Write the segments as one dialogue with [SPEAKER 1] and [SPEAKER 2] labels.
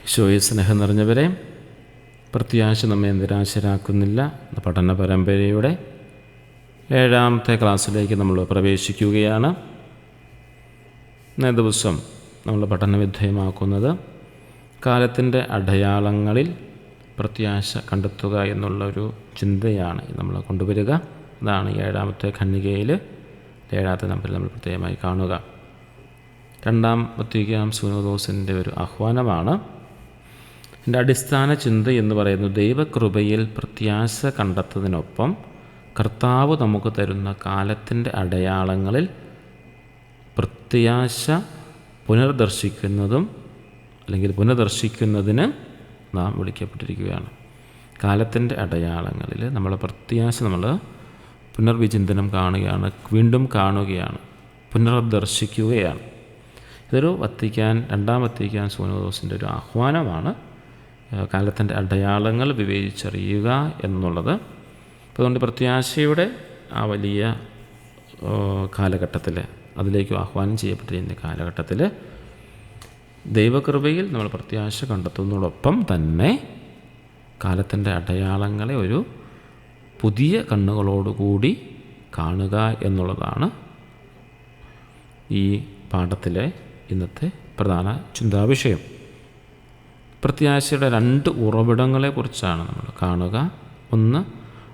[SPEAKER 1] ഈശോയെ സ്നേഹം നിറഞ്ഞവരെ, പ്രത്യാശ നമ്മെ നിരാശരാക്കുന്നില്ല പഠന പരമ്പരയുടെ 7ാമത്തെ ക്ലാസ്സിലേക്ക് നമ്മൾ പ്രവേശിക്കുകയാണ്. ഇന്നേ ദിവസം നമ്മൾ പഠനവിധേയമാക്കുന്നത് കാലത്തിൻ്റെ അടയാളങ്ങളിൽ പ്രത്യാശ കണ്ടെത്തുക എന്നുള്ളൊരു ചിന്തയാണ് നമ്മൾ കൊണ്ടുവരിക. അതാണ് 7ാമത്തെ ഖണ്ഡികയിൽ 7ാമത്തെ നമ്പറിൽ നമ്മൾ പ്രത്യേകമായി കാണുക. 2-ാം വത്തിക്കാൻ സുനോദോസിൻ്റെ ഒരു ആഹ്വാനമാണ്. എൻ്റെ അടിസ്ഥാന ചിന്ത എന്ന് പറയുന്നത് ദൈവകൃപയിൽ പ്രത്യാശ കണ്ടെത്തുന്നതിനൊപ്പം കർത്താവ് നമുക്ക് തരുന്ന കാലത്തിൻ്റെ അടയാളങ്ങളിൽ പ്രത്യാശ പുനർദർശിക്കുന്നതിന് നാം വിളിക്കപ്പെട്ടിരിക്കുകയാണ്. കാലത്തിൻ്റെ അടയാളങ്ങളിൽ നമ്മളെ പ്രത്യാശ നമ്മൾ പുനർവിചിന്തനം കാണുകയാണ്, വീണ്ടും കാണുകയാണ്, പുനർദർശിക്കുകയാണ്. ഇതൊരു 2-ാം വത്തിക്കാൻ സുനോദോസിൻ്റെ ഒരു ആഹ്വാനമാണ്. കാലത്തിൻ്റെ അടയാളങ്ങൾ വിവേചിച്ചറിയുക എന്നുള്ളത്. അപ്പോൾ അതുകൊണ്ട് പ്രത്യാശയുടെ ആ വലിയ കാലഘട്ടത്തിൽ, അതിലേക്ക് ആഹ്വാനം ചെയ്യപ്പെട്ടിരുന്ന കാലഘട്ടത്തിൽ ദൈവകൃപയിൽ നമ്മൾ പ്രത്യാശ കണ്ടെത്തുന്നതോടൊപ്പം തന്നെ കാലത്തിൻ്റെ അടയാളങ്ങളെ ഒരു പുതിയ കണ്ണുകളോടുകൂടി കാണുക എന്നുള്ളതാണ് ഈ പാഠത്തിലെ ഇന്നത്തെ പ്രധാന ചിന്താവിഷയം. പ്രത്യാശയുടെ 2 ഉറവിടങ്ങളെക്കുറിച്ചാണ് നമ്മൾ കാണുക. ഒന്ന്,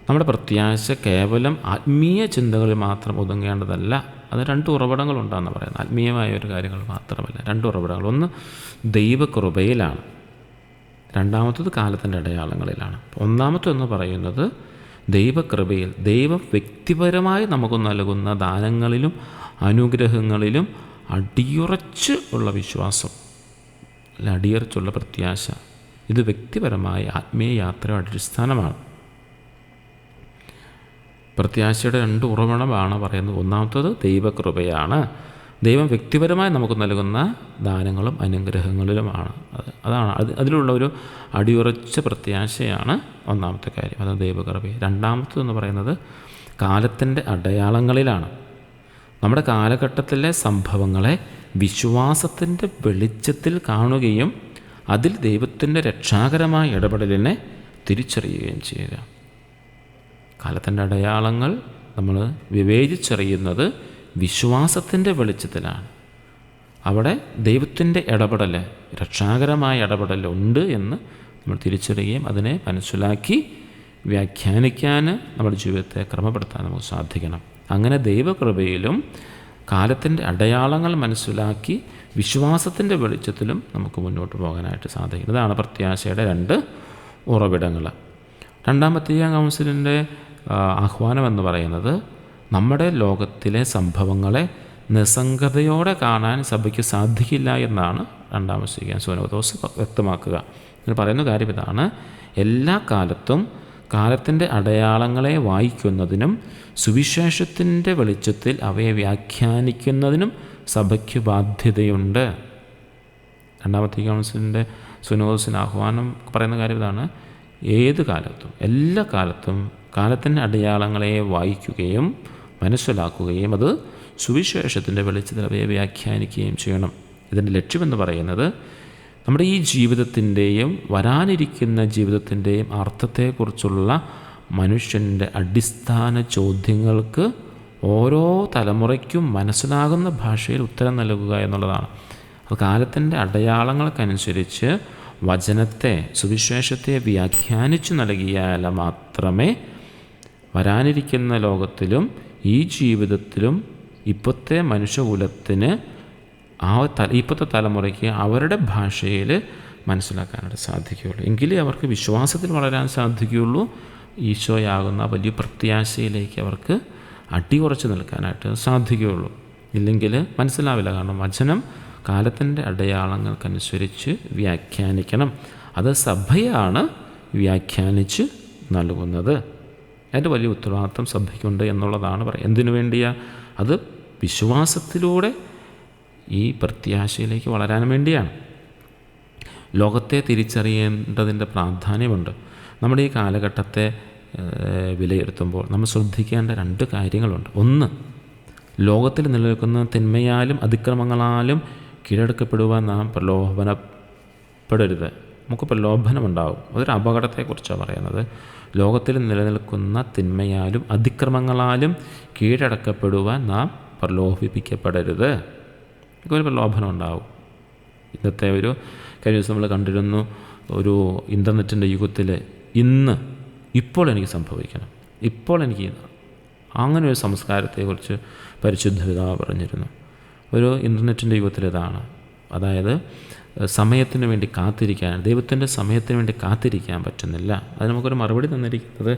[SPEAKER 1] നമ്മുടെ പ്രത്യാശ കേവലം ആത്മീയ ചിന്തകളിൽ മാത്രം ഒതുങ്ങേണ്ടതല്ല. അത് 2 ഉറവിടങ്ങളുണ്ടെന്ന് പറയുന്നത്. ആത്മീയമായ ഒരു കാര്യങ്ങൾ മാത്രമല്ല, 2 ഉറവിടങ്ങൾ. ഒന്ന് ദൈവകൃപയിലാണ്, രണ്ടാമത്തത് കാലത്തിൻ്റെ അടയാളങ്ങളിലാണ്. ഒന്നാമത്തെന്ന് പറയുന്നത് ദൈവകൃപയിൽ, ദൈവം വ്യക്തിപരമായി നമുക്ക് നൽകുന്ന ദാനങ്ങളിലും അനുഗ്രഹങ്ങളിലും അടിയുറച്ച് ഉള്ള വിശ്വാസം, അല്ല അടിയുറച്ചുള്ള പ്രത്യാശ. ഇത് വ്യക്തിപരമായ ആത്മീയ യാത്രയുടെ അടിസ്ഥാനമാണ്. പ്രത്യാശയുടെ 2 ഉറവിടമാണ് പറയുന്നത്. ഒന്നാമത്തത് ദൈവകൃപയാണ്. ദൈവം വ്യക്തിപരമായി നമുക്ക് നൽകുന്ന ദാനങ്ങളും അനുഗ്രഹങ്ങളിലുമാണ്. അതാണ് അതിലുള്ള ഒരു അടിയുറച്ച പ്രത്യാശയാണ് ഒന്നാമത്തെ കാര്യം, അത് ദൈവകൃപ. രണ്ടാമത്തേതെന്ന് പറയുന്നത് കാലത്തിൻ്റെ അടയാളങ്ങളിലാണ്. നമ്മുടെ കാലഘട്ടത്തിലെ സംഭവങ്ങളെ വിശ്വാസത്തിൻ്റെ വെളിച്ചത്തിൽ കാണുകയും അതിൽ ദൈവത്തിൻ്റെ രക്ഷാകരമായ ഇടപെടലിനെ തിരിച്ചറിയുകയും ചെയ്യുക. കാലത്തിൻ്റെ അടയാളങ്ങൾ നമ്മൾ വിവേചിച്ചറിയുന്നത് വിശ്വാസത്തിൻ്റെ വെളിച്ചത്തിലാണ്. അവിടെ ദൈവത്തിൻ്റെ ഇടപെടൽ, രക്ഷാകരമായ ഇടപെടൽ ഉണ്ട് എന്ന് നമ്മൾ തിരിച്ചറിയുകയും അതിനെ മനസ്സിലാക്കി വ്യാഖ്യാനിക്കാൻ നമ്മുടെ ജീവിതത്തെ ക്രമപ്പെടുത്താൻ നമുക്ക് സാധിക്കണം. അങ്ങനെ ദൈവകൃപയിലും കാലത്തിൻ്റെ അടയാളങ്ങൾ മനസ്സിലാക്കി വിശ്വാസത്തിൻ്റെ വെളിച്ചത്തിലും നമുക്ക് മുന്നോട്ട് പോകാനായിട്ട് സാധിക്കും. ഇതാണ് പ്രത്യാശയുടെ 2 ഉറവിടങ്ങൾ. 2-ാം വത്തിക്കാൻ കൗൺസിലിൻ്റെ ആഹ്വാനം എന്ന് പറയുന്നത് നമ്മുടെ ലോകത്തിലെ സംഭവങ്ങളെ നിസ്സംഗതയോടെ കാണാൻ സഭയ്ക്ക് സാധിക്കില്ല എന്നാണ് 2-ാം വത്തിക്കാൻ സുനോദോസ് വ്യക്തമാക്കുക. ഇതിൽ പറയുന്ന കാര്യം ഇതാണ്: എല്ലാ കാലത്തും കാലത്തിൻ്റെ അടയാളങ്ങളെ വായിക്കുന്നതിനും സുവിശേഷത്തിൻ്റെ വെളിച്ചത്തിൽ അവയെ വ്യാഖ്യാനിക്കുന്നതിനും സഭയ്ക്ക് ബാധ്യതയുണ്ട്. 2-ാം വത്തിക്കാൻ കൗൺസിലിൻ്റെ സുനോദോസിൻ്റെ ആഹ്വാനം പറയുന്ന കാര്യം ഇതാണ്: ഏത് കാലത്തും, എല്ലാ കാലത്തും കാലത്തിൻ്റെ അടയാളങ്ങളെ വായിക്കുകയും മനസ്സിലാക്കുകയും അത് സുവിശേഷത്തിൻ്റെ വെളിച്ചത്തിൽ അവയെ വ്യാഖ്യാനിക്കുകയും ചെയ്യണം. ഇതിൻ്റെ ലക്ഷ്യമെന്ന് പറയുന്നത് നമ്മുടെ ഈ ജീവിതത്തിൻ്റെയും വരാനിരിക്കുന്ന ജീവിതത്തിൻ്റെയും അർത്ഥത്തെക്കുറിച്ചുള്ള മനുഷ്യൻ്റെ അടിസ്ഥാന ചോദ്യങ്ങൾക്ക് ഓരോ തലമുറയ്ക്കും മനസ്സിലാകുന്ന ഭാഷയിൽ ഉത്തരം നൽകുക എന്നുള്ളതാണ്. അത് കാലത്തിൻ്റെ അടയാളങ്ങൾക്കനുസരിച്ച് വചനത്തെ, സുവിശേഷത്തെ വ്യാഖ്യാനിച്ചു നൽകിയാൽ മാത്രമേ വരാനിരിക്കുന്ന ലോകത്തിലും ഈ ജീവിതത്തിലും ഇപ്പോഴത്തെ മനുഷ്യകുലത്തിന് ഇപ്പോഴത്തെ തലമുറയ്ക്ക് അവരുടെ ഭാഷയിൽ മനസ്സിലാക്കാനായിട്ട് സാധിക്കുകയുള്ളൂ. എങ്കിലേ അവർക്ക് വിശ്വാസത്തിൽ വളരാൻ സാധിക്കുകയുള്ളൂ. ഈശോയാകുന്ന വലിയ പ്രത്യാശയിലേക്ക് അവർക്ക് അടിയുറച്ച് നിൽക്കാനായിട്ട് സാധിക്കുകയുള്ളൂ. ഇല്ലെങ്കിൽ മനസ്സിലാവില്ല. കാരണം വചനം കാലത്തിൻ്റെ അടയാളങ്ങൾക്കനുസരിച്ച് വ്യാഖ്യാനിക്കണം. അത് സഭയാണ് വ്യാഖ്യാനിച്ച് നൽകുന്നത്. അതിൻ്റെ വലിയ ഉത്തരവാദിത്വം സഭയ്ക്കുണ്ട് എന്നുള്ളതാണ് പറയുക. എന്തിനു വേണ്ടിയാ? അത് വിശ്വാസത്തിലൂടെ ഈ പ്രത്യാശയിലേക്ക് വളരാൻ വേണ്ടിയാണ്. ലോകത്തെ തിരിച്ചറിയേണ്ടതിൻ്റെ പ്രാധാന്യമുണ്ട്. നമ്മുടെ ഈ കാലഘട്ടത്തെ വിലയിരുത്തുമ്പോൾ നമ്മൾ ശ്രദ്ധിക്കേണ്ട 2 കാര്യങ്ങളുണ്ട്. ഒന്ന്, ലോകത്തിൽ നിലനിൽക്കുന്ന തിന്മയാലും അതിക്രമങ്ങളാലും കീഴടക്കപ്പെടുവാൻ നാം പ്രലോഭനപ്പെടരുത്. നമുക്ക് പ്രലോഭനമുണ്ടാവും. അതൊരു അപകടത്തെക്കുറിച്ചാണ് പറയുന്നത്. ലോകത്തിൽ നിലനിൽക്കുന്ന തിന്മയാലും അതിക്രമങ്ങളാലും കീഴടക്കപ്പെടുവാൻ നാം പ്രലോഭിപ്പിക്കപ്പെടരുത്. ഒരു പ്രലോഭനം ഉണ്ടാവും. ഇന്നത്തെ ഒരു കഴിഞ്ഞ ദിവസം നമ്മൾ കണ്ടിരുന്നു, ഒരു ഇൻ്റർനെറ്റിൻ്റെ യുഗത്തിൽ ഇപ്പോൾ എനിക്ക് സംഭവിക്കണം, ഇപ്പോൾ എനിക്ക് അങ്ങനെ ഒരു സംസ്കാരത്തെക്കുറിച്ച് പരിശുദ്ധ പിതാവ് പറഞ്ഞിരുന്നു. ഒരു ഇൻ്റർനെറ്റിൻ്റെ യുഗത്തിൽ ഇതാണ്. അതായത് സമയത്തിന് വേണ്ടി കാത്തിരിക്കാൻ, ദൈവത്തിൻ്റെ സമയത്തിന് വേണ്ടി കാത്തിരിക്കാൻ പറ്റുന്നില്ല. അത് നമുക്കൊരു മറുപടി തന്നിരിക്കുന്നത്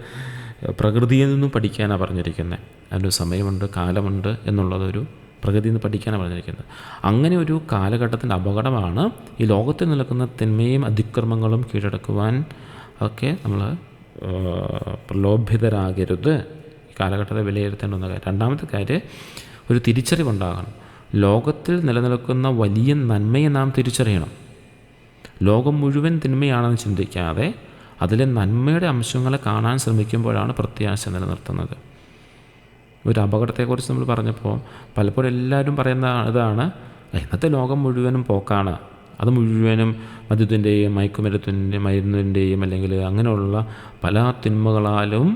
[SPEAKER 1] പ്രകൃതിയിൽ നിന്നും പഠിക്കാനാണ് പറഞ്ഞിരിക്കുന്നത്. അതിനൊരു സമയമുണ്ട്, കാലമുണ്ട് എന്നുള്ളതൊരു പ്രകൃതിയിൽ നിന്ന് പഠിക്കാനാണ് പറഞ്ഞിരിക്കുന്നത്. അങ്ങനെ ഒരു കാലഘട്ടത്തിൻ്റെ അപകടമാണ് ഈ ലോകത്തിൽ നിൽക്കുന്ന തിന്മയും അതിക്രമങ്ങളും കീഴടക്കുവാൻ ഒക്കെ നമ്മൾ പ്രലോഭിതരാകരുത്. ഈ കാലഘട്ടത്തെ വിലയിരുത്തേണ്ടുന്ന കാര്യം. രണ്ടാമത്തെ കാര്യം, ഒരു തിരിച്ചറിവുണ്ടാകണം. ലോകത്തിൽ നിലനിൽക്കുന്ന വലിയ നന്മയെ നാം തിരിച്ചറിയണം. ലോകം മുഴുവൻ തിന്മയാണെന്ന് ചിന്തിക്കാതെ അതിലെ നന്മയുടെ അംശങ്ങളെ കാണാൻ ശ്രമിക്കുമ്പോഴാണ് പ്രത്യാശ നിലനിർത്തുന്നത്. ഒരു അപകടത്തെക്കുറിച്ച് നമ്മൾ പറഞ്ഞപ്പോൾ പലപ്പോഴും എല്ലാവരും പറയുന്ന ഇതാണ്, ഇന്നത്തെ ലോകം മുഴുവനും പോക്കാണ്, അത് മുഴുവനും മദ്യത്തിൻ്റെയും മരുന്നിൻ്റെയും അല്ലെങ്കിൽ അങ്ങനെയുള്ള പല തിന്മകളാലും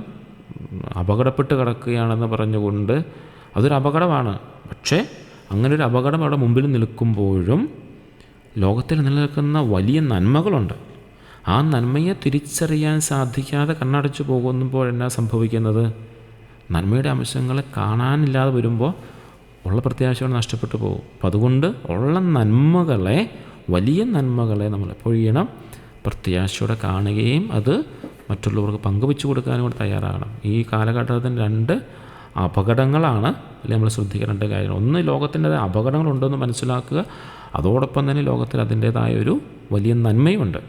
[SPEAKER 1] അപകടപ്പെട്ട് കിടക്കുകയാണെന്ന് പറഞ്ഞുകൊണ്ട് അതൊരു അപകടമാണ്. പക്ഷേ അങ്ങനെ ഒരു അപകടം അവിടെ മുമ്പിൽ നിൽക്കുമ്പോഴും ലോകത്തിൽ നിലനിൽക്കുന്ന വലിയ നന്മകളുണ്ട്. ആ നന്മയെ തിരിച്ചറിയാൻ സാധിക്കാതെ കണ്ണടച്ചു പോകുമ്പോഴെന്നാ സംഭവിക്കുന്നത്? നന്മയുടെ അംശങ്ങളെ കാണാനില്ലാതെ വരുമ്പോൾ ഉള്ള പ്രത്യാശകൾ നഷ്ടപ്പെട്ടു പോകും. അപ്പം അതുകൊണ്ട് ഉള്ള നന്മകളെ, വലിയ നന്മകളെ നമ്മൾ എപ്പോഴും ചെയ്യണം, പ്രത്യാശയോടെ കാണുകയും അത് മറ്റുള്ളവർക്ക് പങ്കുവെച്ചു കൊടുക്കാനും കൂടെ തയ്യാറാകണം. ഈ കാലഘട്ടത്തിന് രണ്ട് അപകടങ്ങളാണ് അല്ലെങ്കിൽ നമ്മൾ ശ്രദ്ധിക്കേണ്ട കാര്യം. ഒന്ന്, ലോകത്തിൻ്റെ അപകടങ്ങളുണ്ടെന്ന് മനസ്സിലാക്കുക. അതോടൊപ്പം തന്നെ ലോകത്തിൽ അതിൻ്റേതായൊരു വലിയ നന്മയുണ്ട്.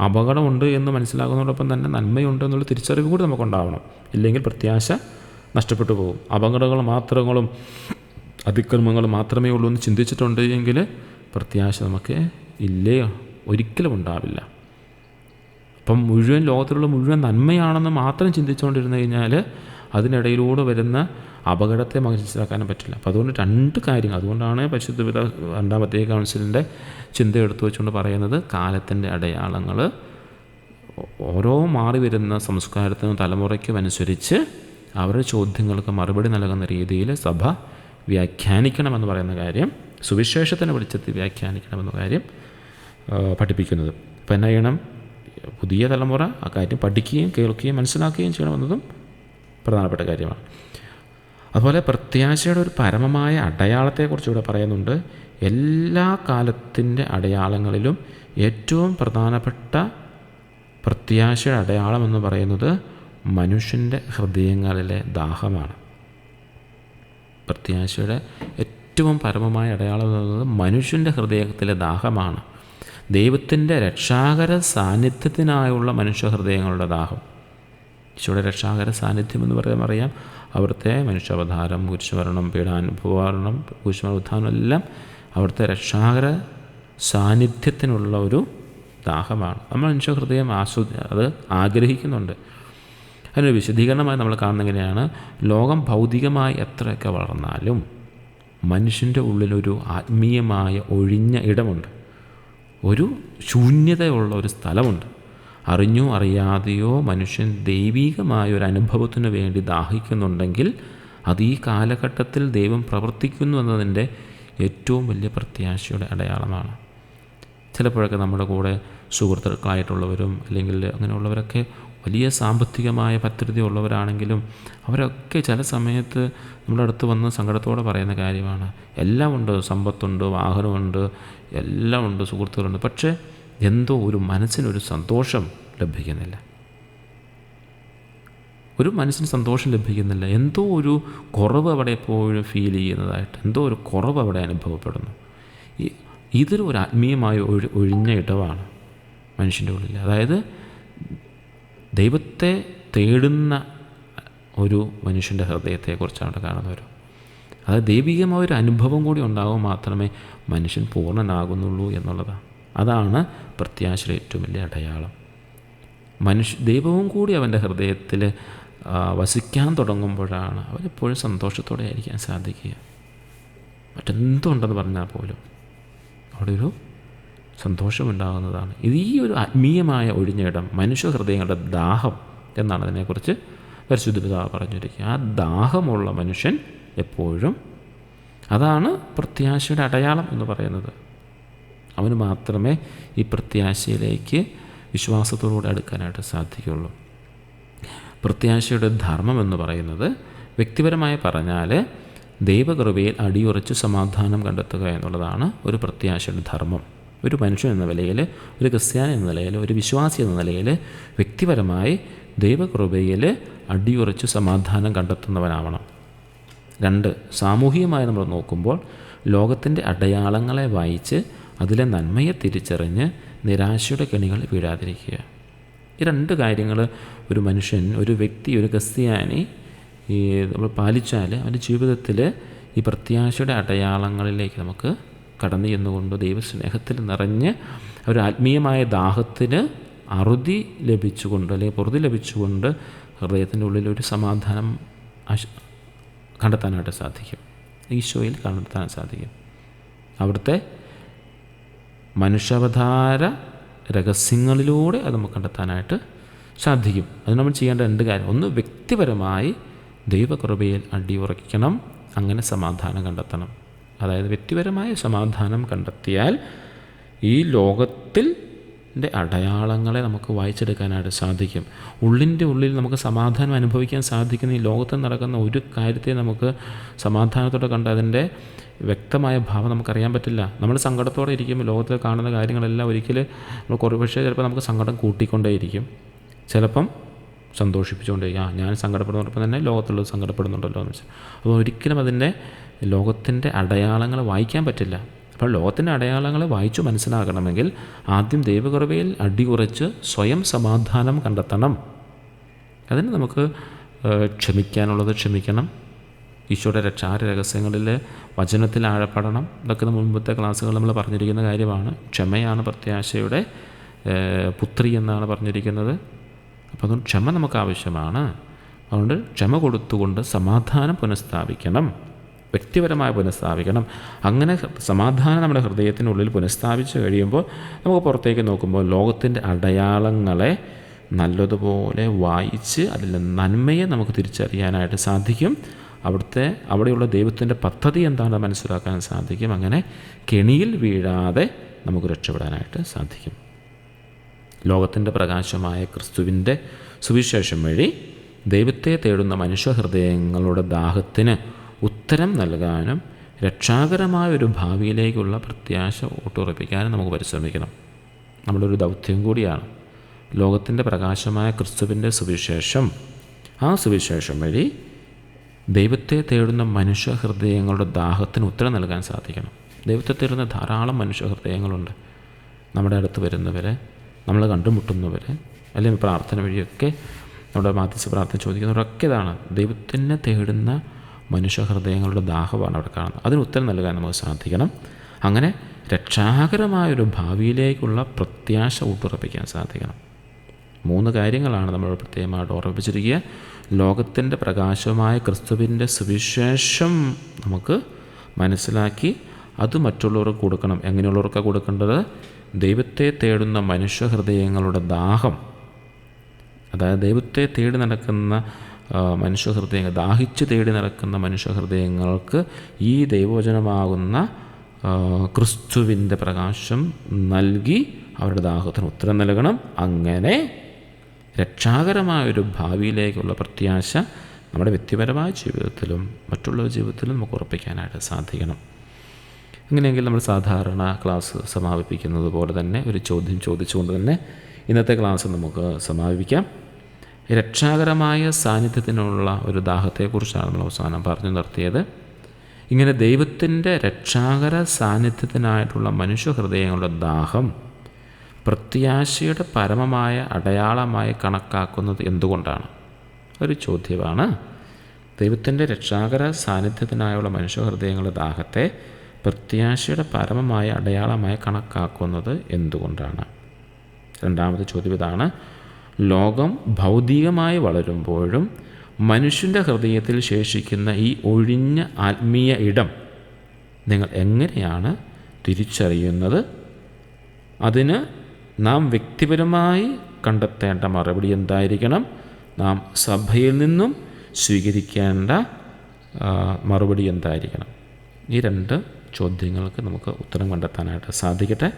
[SPEAKER 1] അപകടമുണ്ട് എന്ന് മനസ്സിലാക്കുന്നതോടൊപ്പം തന്നെ നന്മയുണ്ട് എന്നുള്ള തിരിച്ചറിവ് കൂടി നമുക്കുണ്ടാവണം. ഇല്ലെങ്കിൽ പ്രത്യാശ നഷ്ടപ്പെട്ടു പോകും. അപകടങ്ങളും മാത്രങ്ങളും അതിക്രമങ്ങളും മാത്രമേ ഉള്ളൂ എന്ന് ചിന്തിച്ചിട്ടുണ്ട് എങ്കിൽ പ്രത്യാശ നമുക്ക് ഒരിക്കലും ഉണ്ടാവില്ല. അപ്പം മുഴുവൻ ലോകത്തിലുള്ള മുഴുവൻ നന്മയാണെന്ന് മാത്രം ചിന്തിച്ചുകൊണ്ടിരുന്നു കഴിഞ്ഞാൽ അതിനിടയിലൂടെ വരുന്ന അപകടത്തെ മനസ്സിലാക്കാനും പറ്റില്ല. അപ്പോൾ അതുകൊണ്ട് രണ്ട് കാര്യങ്ങൾ, അതുകൊണ്ടാണ് പരിശുദ്ധ പിതാവ് രണ്ടാം വത്തിക്കാൻ കൗൺസിലിൻ്റെ ചിന്ത എടുത്തു വെച്ചുകൊണ്ട് പറയുന്നത്, കാലത്തിൻ്റെ അടയാളങ്ങൾ ഓരോ മാറി വരുന്ന സംസ്കാരത്തിനും തലമുറയ്ക്കും അനുസരിച്ച് അവരുടെ ചോദ്യങ്ങൾക്ക് മറുപടി നൽകുന്ന രീതിയിൽ സഭ വ്യാഖ്യാനിക്കണമെന്ന് പറയുന്ന കാര്യം, സുവിശേഷത്തിൻ്റെ വെളിച്ചത്തിൽ വ്യാഖ്യാനിക്കണമെന്ന കാര്യം പഠിപ്പിക്കുന്നത്. അപ്പോൾ എന്നാ ചെയ്യണം? പുതിയ തലമുറ ആ കാര്യം പഠിക്കുകയും കേൾക്കുകയും മനസ്സിലാക്കുകയും ചെയ്യണമെന്നതും പ്രധാനപ്പെട്ട കാര്യമാണ്. അതുപോലെ പ്രത്യാശയുടെ ഒരു പരമമായ അടയാളത്തെക്കുറിച്ച് ഇവിടെ പറയുന്നുണ്ട്. എല്ലാ കാലത്തിൻ്റെ അടയാളങ്ങളിലും ഏറ്റവും പ്രധാനപ്പെട്ട പ്രത്യാശയുടെ അടയാളം എന്ന് പറയുന്നത് മനുഷ്യൻ്റെ ഹൃദയങ്ങളിലെ ദാഹമാണ്. പ്രത്യാശയുടെ ഏറ്റവും പരമമായ അടയാളം എന്നുള്ളത് മനുഷ്യൻ്റെ ഹൃദയത്തിലെ ദാഹമാണ്. ദൈവത്തിൻ്റെ രക്ഷാകര സാന്നിധ്യത്തിനായുള്ള മനുഷ്യ ഹൃദയങ്ങളുടെ ദാഹം. ഈശോയുടെ രക്ഷാകര സാന്നിധ്യം എന്ന് പറയുമ്പോൾ അറിയാം, അവിടുത്തെ മനുഷ്യാവതാരം, കുരിശുമരണം, പീഡാനുഭവം, കുരിശുമരണോത്ഥാനം എല്ലാം അവിടുത്തെ രക്ഷാകര സാന്നിധ്യത്തിനുള്ള ഒരു ദാഹമാണ്. നമ്മൾ മനുഷ്യ ഹൃദയം അത് ആഗ്രഹിക്കുന്നുണ്ട്. അതിനൊരു വിശദീകരണമായി നമ്മൾ കാണുന്നത് എങ്ങനെയാണ്? ലോകം ഭൗതികമായി എത്രയൊക്കെ വളർന്നാലും മനുഷ്യൻ്റെ ഉള്ളിലൊരു ആത്മീയമായ ഒഴിഞ്ഞ ഇടമുണ്ട്, ഒരു ശൂന്യതയുള്ള ഒരു സ്ഥലമുണ്ട്. അറിഞ്ഞോ അറിയാതെയോ മനുഷ്യൻ ദൈവികമായ ഒരു അനുഭവത്തിന് വേണ്ടി ദാഹിക്കുന്നുണ്ടെങ്കിൽ അത് ഈ കാലഘട്ടത്തിൽ ദൈവം പ്രവർത്തിക്കുന്നു എന്നതിൻ്റെ ഏറ്റവും വലിയ പ്രത്യാശയുടെ അടയാളമാണ്. ചിലപ്പോഴൊക്കെ നമ്മുടെ കൂടെ സുഹൃത്തുക്കളായിട്ടുള്ളവരും അല്ലെങ്കിൽ അങ്ങനെയുള്ളവരൊക്കെ വലിയ സാമ്പത്തികമായ ഭദ്രതയുള്ളവരാണെങ്കിലും അവരൊക്കെ ചില സമയത്ത് നമ്മുടെ അടുത്ത് വന്ന് സങ്കടത്തോടെ പറയുന്ന കാര്യമാണ്, എല്ലാം ഉണ്ട്, സമ്പത്തുണ്ട്, വാഹനമുണ്ട്, എല്ലാം ഉണ്ട്, സുഹൃത്തുക്കളുണ്ട്, പക്ഷേ എന്തോ ഒരു മനസ്സിനൊരു സന്തോഷം ലഭിക്കുന്നില്ല. ഒരു മനസ്സിന് സന്തോഷം ലഭിക്കുന്നില്ല. എന്തോ ഒരു കുറവ് അവിടെ എപ്പോഴും ഫീൽ ചെയ്യുന്നതായിട്ട്, എന്തോ ഒരു കുറവ് അവിടെ അനുഭവപ്പെടുന്നു. ഇതൊരു ആത്മീയമായ ഒഴിഞ്ഞ ഇടമാണ് മനുഷ്യൻ്റെ ഉള്ളിൽ. അതായത് ദൈവത്തെ തേടുന്ന ഒരു മനുഷ്യൻ്റെ ഹൃദയത്തെക്കുറിച്ചാണ് കാണുന്നവർ. അത് ദൈവികമായ ഒരു അനുഭവം കൂടി ഉണ്ടാകുമ്പോൾ മാത്രമേ മനുഷ്യൻ പൂർണ്ണനാകുന്നുള്ളൂ എന്നുള്ളതാണ്. അതാണ് പ്രത്യാശയുടെ ഏറ്റവും വലിയ അടയാളം. ദൈവവും കൂടി അവൻ്റെ ഹൃദയത്തിൽ വസിക്കാൻ തുടങ്ങുമ്പോഴാണ് അവരെപ്പോഴും സന്തോഷത്തോടെ ആയിരിക്കാൻ സാധിക്കുക. മറ്റെന്തുണ്ടെന്ന് പറഞ്ഞാൽ പോലും അവിടെ ഒരു സന്തോഷമുണ്ടാകുന്നതാണ്. ഇത് ഈ ഒരു ആത്മീയമായ ഒഴിഞ്ഞിടം, മനുഷ്യ ഹൃദയങ്ങളുടെ ദാഹം എന്നാണ് അതിനെക്കുറിച്ച് പരിശുദ്ധ പിതാവ് പറഞ്ഞിരിക്കുക. ആ ദാഹമുള്ള മനുഷ്യൻ എപ്പോഴും, അതാണ് പ്രത്യാശയുടെ അടയാളം എന്ന് പറയുന്നത്. അവന് മാത്രമേ ഈ പ്രത്യാശയിലേക്ക് വിശ്വാസത്തോടുകൂടി അടുക്കാനായിട്ട് സാധിക്കുകയുള്ളൂ. പ്രത്യാശയുടെ ധർമ്മം എന്ന് പറയുന്നത് വ്യക്തിപരമായി പറഞ്ഞാൽ ദൈവകൃപയിൽ അടിയുറച്ച് സമാധാനം കണ്ടെത്തുക എന്നുള്ളതാണ് ഒരു പ്രത്യാശയുടെ ധർമ്മം. ഒരു മനുഷ്യൻ എന്ന നിലയിൽ, ഒരു ക്രിസ്ത്യാനി എന്ന നിലയിൽ, ഒരു വിശ്വാസി എന്ന നിലയിൽ വ്യക്തിപരമായി ദൈവകൃപയിൽ അടിയുറച്ച് സമാധാനം കണ്ടെത്തുന്നവനാവണം. 2, സാമൂഹികമായി നമ്മൾ നോക്കുമ്പോൾ ലോകത്തിൻ്റെ അടയാളങ്ങളെ വായിച്ച് അതിലെ നന്മയെ തിരിച്ചറിഞ്ഞ് നിരാശയുടെ കെണികളിൽ വീഴാതിരിക്കുക. ഈ 2 കാര്യങ്ങൾ ഒരു മനുഷ്യൻ, ഒരു വ്യക്തി, ഒരു ക്രിസ്ത്യാനി നമ്മൾ പാലിച്ചാൽ അവൻ്റെ ജീവിതത്തിൽ ഈ പ്രത്യാശയുടെ അടയാളങ്ങളിലേക്ക് നമുക്ക് കടന്നു ചെന്നുകൊണ്ട് ദൈവസ്നേഹത്തിൽ നിറഞ്ഞ് ഒരു ആത്മീയമായ ദാഹത്തിന് അറുതി ലഭിച്ചുകൊണ്ട്, അല്ലെങ്കിൽ പൊറുതി ലഭിച്ചുകൊണ്ട് ഹൃദയത്തിൻ്റെ ഉള്ളിലൊരു സമാധാനം കണ്ടെത്താനായിട്ട് സാധിക്കും. ഈശോയിൽ കണ്ടെത്താൻ സാധിക്കും. അവിടുത്തെ മനുഷ്യാവതാര രഹസ്യങ്ങളിലൂടെ അത് നമുക്ക് കണ്ടെത്താനായിട്ട് സാധിക്കും. അത് നമ്മൾ ചെയ്യേണ്ട 2 കാര്യം. ഒന്ന്, വ്യക്തിപരമായി ദൈവകൃപയിൽ അടിയുറയ്ക്കണം, അങ്ങനെ സമാധാനം കണ്ടെത്തണം. അതായത് വ്യക്തിപരമായ സമാധാനം കണ്ടെത്തിയാൽ ഈ ലോകത്തിൻ്റെ അടയാളങ്ങളെ നമുക്ക് വായിച്ചെടുക്കാനായിട്ട് സാധിക്കും. ഉള്ളിൻ്റെ ഉള്ളിൽ നമുക്ക് സമാധാനം അനുഭവിക്കാൻ സാധിക്കുന്ന ഈ ലോകത്തിൽ നടക്കുന്ന ഒരു കാര്യത്തെ നമുക്ക് സമാധാനത്തോടെ കണ്ട് അതിൻ്റെ വ്യക്തമായ ഭാവം നമുക്കറിയാൻ പറ്റില്ല. നമ്മൾ സങ്കടത്തോടെ ഇരിക്കുമ്പോൾ ലോകത്തിൽ കാണുന്ന കാര്യങ്ങളെല്ലാം ഒരിക്കലും പക്ഷേ ചിലപ്പോൾ നമുക്ക് സങ്കടം കൂട്ടിക്കൊണ്ടേയിരിക്കും, ചിലപ്പം സന്തോഷിപ്പിച്ചുകൊണ്ടിരിക്കും. ഞാൻ സങ്കടപ്പെടുന്നതോടൊപ്പം തന്നെ ലോകത്തുള്ളത് സങ്കടപ്പെടുന്നുണ്ടല്ലോ എന്ന് വെച്ചാൽ, അപ്പോൾ ഒരിക്കലും അതിൻ്റെ ലോകത്തിൻ്റെ അടയാളങ്ങൾ വായിക്കാൻ പറ്റില്ല. അപ്പോൾ ലോകത്തിൻ്റെ അടയാളങ്ങൾ വായിച്ചു മനസ്സിലാക്കണമെങ്കിൽ ആദ്യം ദൈവകൃപയിൽ അടിയുറച്ച് സ്വയം സമാധാനം കണ്ടെത്തണം. അതിന് നമുക്ക് ക്ഷമിക്കാനുള്ളത് ക്ഷമിക്കണം, ഈശോയുടെ രക്ഷാര രഹസ്യങ്ങളിൽ വചനത്തിൽ ആഴപ്പെടണം. ഇതൊക്കെ മുൻപത്തെ ക്ലാസ്സുകൾ നമ്മൾ പറഞ്ഞിരിക്കുന്ന കാര്യമാണ്. ക്ഷമയാണ് പ്രത്യാശയുടെ പുത്രി എന്നാണ് പറഞ്ഞിരിക്കുന്നത്. അപ്പോൾ അതുകൊണ്ട് ക്ഷമ നമുക്ക് ആവശ്യമാണ്. അതുകൊണ്ട് ക്ഷമ കൊടുത്തുകൊണ്ട് സമാധാനം പുനഃസ്ഥാപിക്കണം, വ്യക്തിപരമായി പുനഃസ്ഥാപിക്കണം. അങ്ങനെ സമാധാനം നമ്മുടെ ഹൃദയത്തിനുള്ളിൽ പുനഃസ്ഥാപിച്ച് കഴിയുമ്പോൾ നമുക്ക് പുറത്തേക്ക് നോക്കുമ്പോൾ ലോകത്തിൻ്റെ അടയാളങ്ങളെ നല്ലതുപോലെ വായിച്ച് അതിൽ നന്മയെ നമുക്ക് തിരിച്ചറിയാനായിട്ട് സാധിക്കും. അവിടെയുള്ള ദൈവത്തിൻ്റെ പദ്ധതി എന്താണെന്ന് മനസ്സിലാക്കാൻ സാധിക്കും. അങ്ങനെ കെണിയിൽ വീഴാതെ നമുക്ക് രക്ഷപ്പെടാനായിട്ട് സാധിക്കും. ലോകത്തിൻ്റെ പ്രകാശമായ ക്രിസ്തുവിൻ്റെ സുവിശേഷം വഴി ദൈവത്തെ തേടുന്ന മനുഷ്യഹൃദയങ്ങളുടെ ദാഹത്തിന് ഉത്തരം നൽകാനും രക്ഷാകരമായൊരു ഭാവിയിലേക്കുള്ള പ്രത്യാശ ഊട്ടുറപ്പിക്കാനും നമുക്ക് പരിശ്രമിക്കണം. നമ്മളൊരു ദൗത്യം കൂടിയാണ്. ലോകത്തിൻ്റെ പ്രകാശമായ ക്രിസ്തുവിൻ്റെ സുവിശേഷം, ആ സുവിശേഷം വഴി ദൈവത്തെ തേടുന്ന മനുഷ്യഹൃദയങ്ങളുടെ ദാഹത്തിന് ഉത്തരം നൽകാൻ സാധിക്കണം. ദൈവത്തെ തേടുന്ന ധാരാളം മനുഷ്യഹൃദയങ്ങളുണ്ട്. നമ്മുടെ അടുത്ത് വരുന്നവരെ, നമ്മൾ കണ്ടുമുട്ടുന്നവർ, അല്ലെങ്കിൽ പ്രാർത്ഥന വഴിയൊക്കെ നമ്മുടെ മാധ്യസ്ഥ പ്രാർത്ഥന ചോദിക്കുന്നവരൊക്കെ ഇതാണ്, ദൈവത്തിനെ തേടുന്ന മനുഷ്യഹൃദയങ്ങളുടെ ദാഹമാണ് അവിടെ കാണുന്നത്. അതിന് ഉത്തരം നൽകാൻ നമുക്ക് സാധിക്കണം. അങ്ങനെ രക്ഷാകരമായൊരു ഭാവിയിലേക്കുള്ള പ്രത്യാശ ഊട്ടുറപ്പിക്കാൻ സാധിക്കണം. 3 കാര്യങ്ങളാണ് നമ്മൾ പ്രത്യേകമായിട്ട് ഓർമ്മിപ്പിച്ചിരിക്കുക. ലോകത്തിൻ്റെ പ്രകാശമായ ക്രിസ്തുവിൻ്റെ സുവിശേഷം നമുക്ക് മനസ്സിലാക്കി അത് മറ്റുള്ളവർക്ക് കൊടുക്കണം. എങ്ങനെയുള്ളവർക്കാണ് കൊടുക്കേണ്ടത്? ദൈവത്തെ തേടുന്ന മനുഷ്യഹൃദയങ്ങളുടെ ദാഹം, അതായത് ദൈവത്തെ തേടി നടക്കുന്ന മനുഷ്യഹൃദയങ്ങൾ, ദാഹിച്ച് തേടി നടക്കുന്ന മനുഷ്യഹൃദയങ്ങൾക്ക് ഈ ദൈവവചനമാകുന്ന ക്രിസ്തുവിൻ്റെ പ്രകാശം നൽകി അവരുടെ ദാഹത്തിന് ഉത്തരം നൽകണം. അങ്ങനെ രക്ഷാകരമായൊരു ഭാവിയിലേക്കുള്ള പ്രത്യാശ നമ്മുടെ വ്യക്തിപരമായ ജീവിതത്തിലും മറ്റുള്ള ജീവിതത്തിലും നമുക്ക് ഉറപ്പിക്കാനായിട്ട് സാധിക്കണം. അങ്ങനെയെങ്കിൽ നമ്മൾ സാധാരണ ക്ലാസ് സമാപിപ്പിക്കുന്നത് പോലെ തന്നെ ഒരു ചോദ്യം ചോദിച്ചുകൊണ്ട് തന്നെ ഇന്നത്തെ ക്ലാസ് നമുക്ക് സമാപിക്കാം. രക്ഷാകരമായ സാന്നിധ്യത്തിനുള്ള ഒരു ദാഹത്തെക്കുറിച്ചാണ് നമ്മൾ അവസാനം പറഞ്ഞു നിർത്തിയത്. ഇങ്ങനെ ദൈവത്തിൻ്റെ രക്ഷാകര സാന്നിധ്യത്തിനായിട്ടുള്ള മനുഷ്യഹൃദയങ്ങളുടെ ദാഹം പ്രത്യാശയുടെ പരമമായ അടയാളമായി കണക്കാക്കുന്നത് എന്തുകൊണ്ടാണ്? ഒരു ചോദ്യമാണ്. ദൈവത്തിൻ്റെ രക്ഷാകര സാന്നിധ്യത്തിനായുള്ള മനുഷ്യഹൃദയങ്ങളുടെ ദാഹത്തെ പ്രത്യാശയുടെ പരമമായ അടയാളമായി കണക്കാക്കുന്നത് എന്തുകൊണ്ടാണ്? 2ാമത്തെ ചോദ്യം ഇതാണ്. ലോകം ഭൗതികമായി വളരുമ്പോഴും മനുഷ്യൻ്റെ ഹൃദയത്തിൽ ശേഷിക്കുന്ന ഈ ഒഴിഞ്ഞ ആത്മീയ ഇടം നിങ്ങൾ എങ്ങനെയാണ് തിരിച്ചറിയുന്നത്? അതിന് നാം വ്യക്തിപരമായി കണ്ടെത്തേണ്ട മറുപടി എന്തായിരിക്കണം? നാം സഭയിൽ നിന്നും സ്വീകരിക്കേണ്ട മറുപടി എന്തായിരിക്കണം? ഈ 2 ചോദ്യങ്ങൾക്ക് നമുക്ക് ഉത്തരം കണ്ടെത്താനായിട്ട് സാധിക്കട്ടെ.